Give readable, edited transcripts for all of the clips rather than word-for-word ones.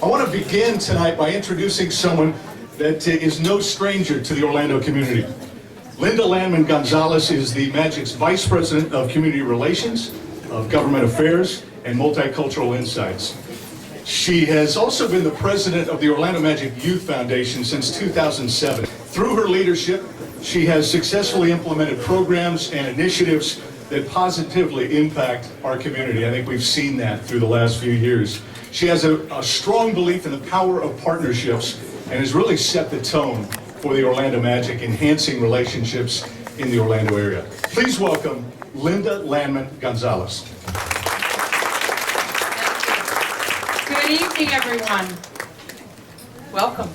I want to begin tonight by introducing someone that is no stranger to the Orlando community. Linda Landman Gonzalez is the Magic's Vice President of Community Relations, of Government Affairs, and Multicultural Insights. She has also been the president of the Orlando Magic Youth Foundation since 2007. Through her leadership, she has successfully implemented programs and initiatives that positively impact our community. I think we've seen that through the last few years. She has a strong belief in the power of partnerships and has really set the tone for the Orlando Magic, enhancing relationships in the Orlando area. Please welcome Linda Landman Gonzalez. Good evening, everyone. Welcome.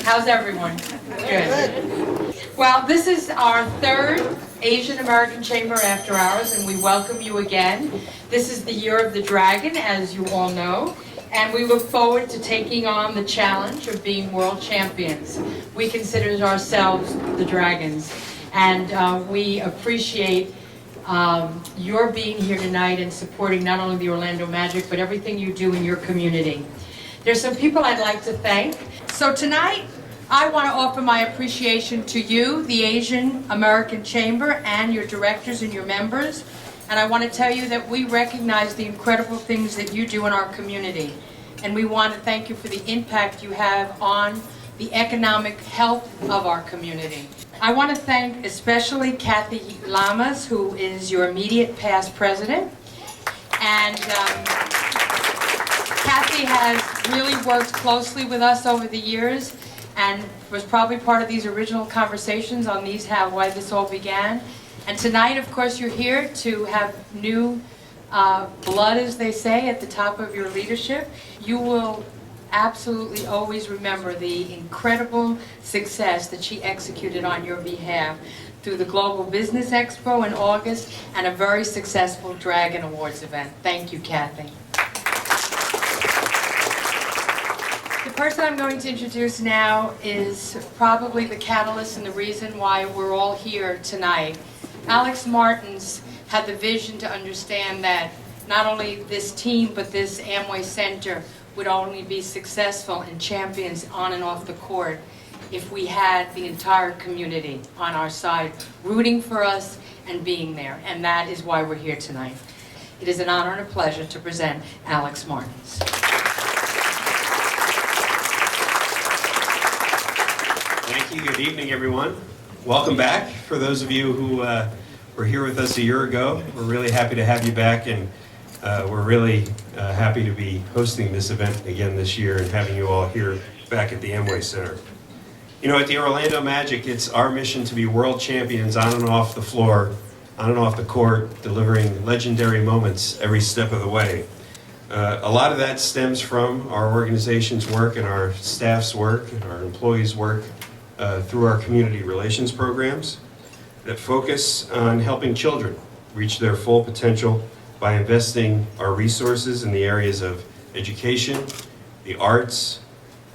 How's everyone? Good. Well, this is our third Asian American Chamber After Hours, and we welcome you again. This is the Year of the Dragon, as you all know, and we look forward to taking on the challenge of being world champions. We consider ourselves the Dragons, and we appreciate your being here tonight and supporting not only the Orlando Magic, but everything you do in your community. There's some people I'd like to thank. So tonight, I want to offer my appreciation to you, the Asian American Chamber, and your directors and your members. And I want to tell you that we recognize the incredible things that you do in our community. And we want to thank you for the impact you have on the economic health of our community. I want to thank especially Kathy Lamas, who is your immediate past president. And Kathy has really worked closely with us over the years and was probably part of these original conversations on why this all began. And tonight, of course, you're here to have new blood, as they say, at the top of your leadership. You will absolutely always remember the incredible success that she executed on your behalf through the Global Business Expo in August and a very successful Dragon Awards event. Thank you, Kathy. The person I'm going to introduce now is probably the catalyst and the reason why we're all here tonight. Alex Martins had the vision to understand that not only this team, but this Amway Center would only be successful and champions on and off the court if we had the entire community on our side, rooting for us and being there. And that is why we're here tonight. It is an honor and a pleasure to present Alex Martins. Thank you. Good evening, everyone. Welcome back. For those of you who were here with us a year ago, we're really happy to have you back, and we're really happy to be hosting this event again this year and having you all here back at the Amway Center. You know, at the Orlando Magic, it's our mission to be world champions on and off the floor, on and off the court, delivering legendary moments every step of the way. A lot of that stems from our organization's work and our staff's work and our employees' work through our community relations programs that focus on helping children reach their full potential by investing our resources in the areas of education, the arts,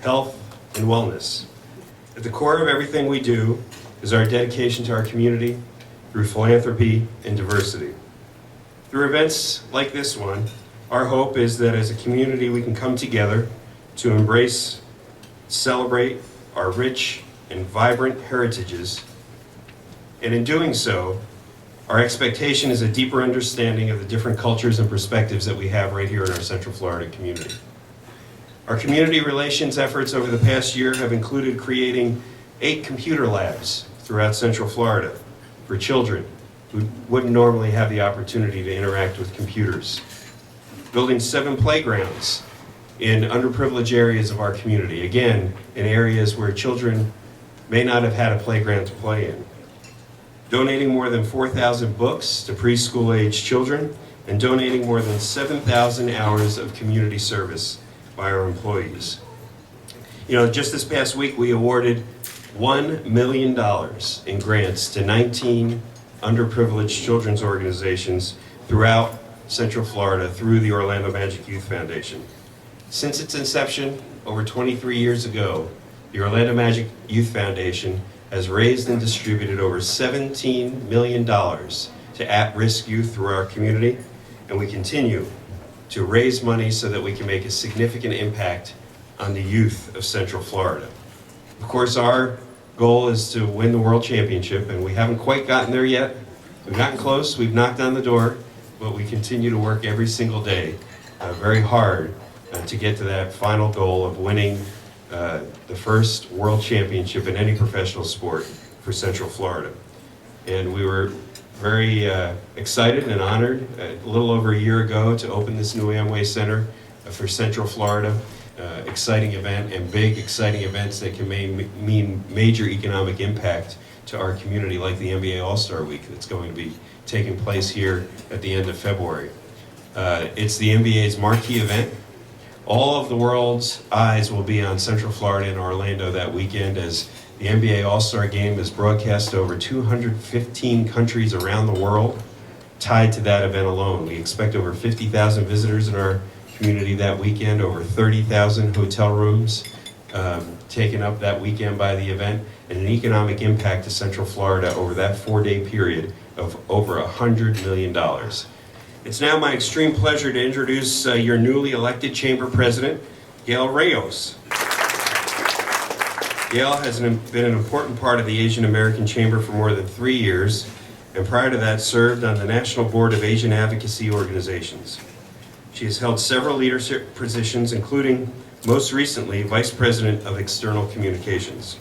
health, and wellness. At the core of everything we do is our dedication to our community through philanthropy and diversity. Through events like this one, our hope is that as a community we can come together to embrace, celebrate our rich and vibrant heritages, and in doing so, our expectation is a deeper understanding of the different cultures and perspectives that we have right here in our Central Florida community. Our community relations efforts over the past year have included creating 8 computer labs throughout Central Florida for children who wouldn't normally have the opportunity to interact with computers. Building 7 playgrounds in underprivileged areas of our community, again, in areas where children may not have had a playground to play in. Donating more than 4,000 books to preschool-age children, and donating more than 7,000 hours of community service by our employees. You know, just this past week we awarded $1 million in grants to 19 underprivileged children's organizations throughout Central Florida through the Orlando Magic Youth Foundation. Since its inception over 23 years ago, the Orlando Magic Youth Foundation has raised and distributed over $17 million to at-risk youth through our community, and we continue to raise money so that we can make a significant impact on the youth of Central Florida. Of course, our goal is to win the World Championship, and we haven't quite gotten there yet. We've gotten close, we've knocked on the door, but we continue to work every single day very hard to get to that final goal of winning the first World Championship in any professional sport for Central Florida. And we were very excited and honored a little over a year ago to open this new Amway Center for Central Florida. Exciting event, and big exciting events that can mean major economic impact to our community, like the NBA All-Star Week that's going to be taking place here at the end of February. It's the NBA's marquee event. All of the world's eyes will be on Central Florida and Orlando that weekend, as the NBA All-Star Game is broadcast to over 215 countries around the world tied to that event alone. We expect over 50,000 visitors in our community that weekend, over 30,000 hotel rooms taken up that weekend by the event, and an economic impact to Central Florida over that 4-day period of over $100 million. It's now my extreme pleasure to introduce your newly elected Chamber President, Gail Rayos. Gail has been an important part of the Asian American Chamber for more than 3 years, and prior to that served on the National Board of Asian Advocacy Organizations. She has held several leadership positions, including, most recently, Vice President of External Communications.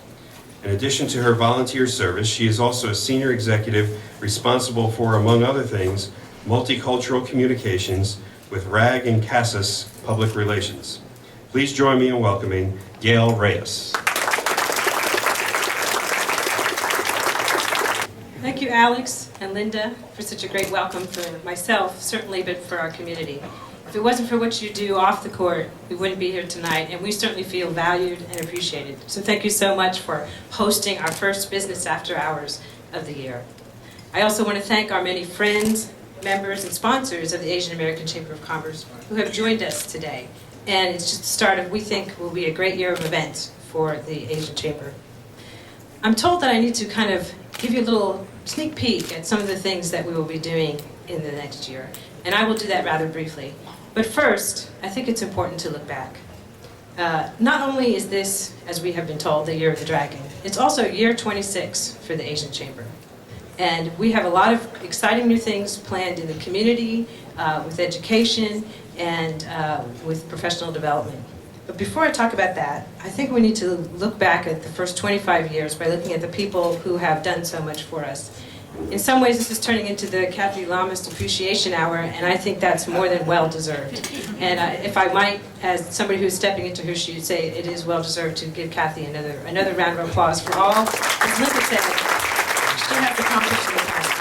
In addition to her volunteer service, she is also a senior executive responsible for, among other things, multicultural communications with RAG and CASAS Public Relations. Please join me in welcoming Gail Rayos. Thank you, Alex and Linda, for such a great welcome for myself, certainly, but for our community. If it wasn't for what you do off the court, we wouldn't be here tonight, and we certainly feel valued and appreciated. So thank you so much for hosting our first Business After Hours of the year. I also want to thank our many friends, members, and sponsors of the Asian American Chamber of Commerce who have joined us today. And it's just the start of, we think, will be a great year of events for the Asian Chamber. I'm told that I need to kind of give you a little sneak peek at some of the things that we will be doing in the next year. And I will do that rather briefly. But first, I think it's important to look back. Not only is this, as we have been told, the Year of the Dragon, it's also year 26 for the Asian Chamber. And we have a lot of exciting new things planned in the community, with education, and with professional development. But before I talk about that, I think we need to look back at the first 25 years by looking at the people who have done so much for us. In some ways, this is turning into the Kathy Lamas Appreciation Hour, and I think that's more than well-deserved. And if I might, as somebody who's stepping into her shoes, say it is well-deserved to give Kathy another round of applause for all, as Linda said, she has accomplished in the past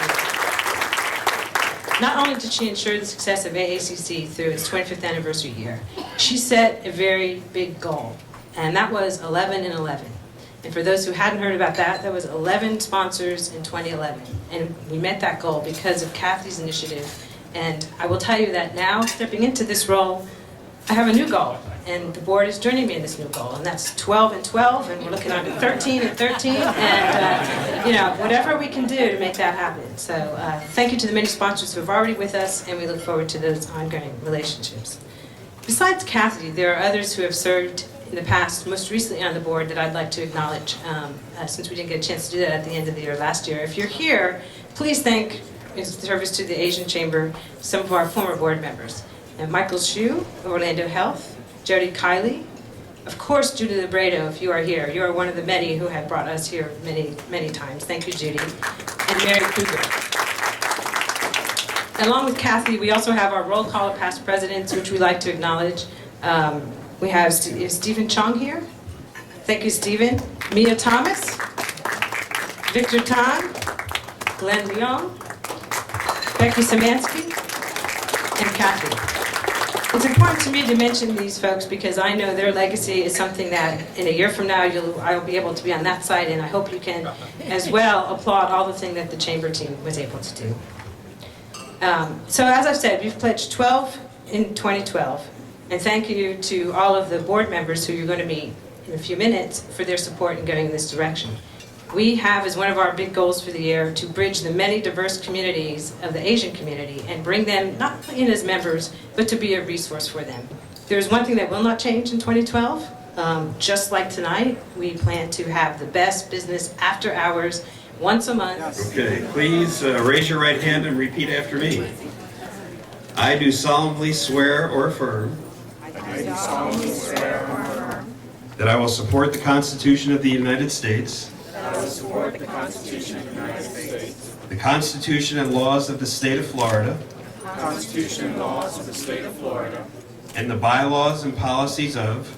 year. Not only did she ensure the success of AACC through its 25th anniversary year, she set a very big goal, and that was 11 and 11. And for those who hadn't heard about that, there was 11 sponsors in 2011. And we met that goal because of Kathy's initiative. And I will tell you that now, stepping into this role, I have a new goal. And the board is joining me in this new goal. And that's 12 and 12, and we're looking on to 13 and 13. And, whatever we can do to make that happen. So thank you to the many sponsors who have already with us, and we look forward to those ongoing relationships. Besides Kathy, there are others who have served in the past, most recently on the board, that I'd like to acknowledge, since we didn't get a chance to do that at the end of the year last year. If you're here, please thank, in service to the Asian Chamber, some of our former board members. And Michael Hsu of Orlando Health, Jody Kiley, of course Judy Libredo, if you are here. You are one of the many who have brought us here many, many times. Thank you, Judy. And Mary Kruger. Along with Kathy, we also have our roll call of past presidents, which we like to acknowledge. We have Stephen Chong here. Thank you, Stephen. Mia Thomas, Victor Tan, Glenn Leong, Becky Samansky, and Kathy. It's important to me to mention these folks because I know their legacy is something that in a year from now I will be able to be on that side, and I hope you can as well applaud all the things that the Chamber team was able to do. So as I've said, we've pledged 12 in 2012. And thank you to all of the board members who you're going to meet in a few minutes for their support in going in this direction. We have as one of our big goals for the year to bridge the many diverse communities of the Asian community and bring them not in as members, but to be a resource for them. There's one thing that will not change in 2012, Just like tonight, we plan to have the best business after hours once a month. Okay, please raise your right hand and repeat after me. I do solemnly swear or affirm that I will support the Constitution of the United States, the Constitution and laws of the state of Florida, and the bylaws and policies of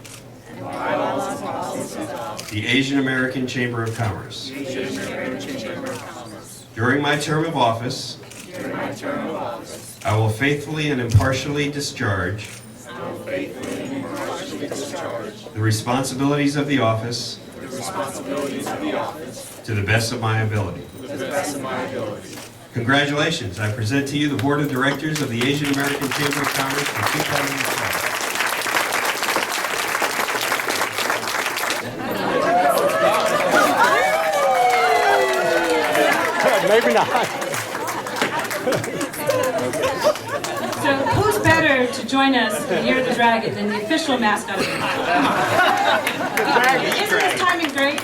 the Asian American Chamber of Commerce. During my term of office, I will faithfully and impartially discharge the responsibilities of the office to the best of my ability. Congratulations. I present to you the Board of Directors of the Asian American Chamber of Commerce for 2012. Maybe not. So who's better to join us in the Year of the Dragon than the official mascot of the Island? Isn't this timing great?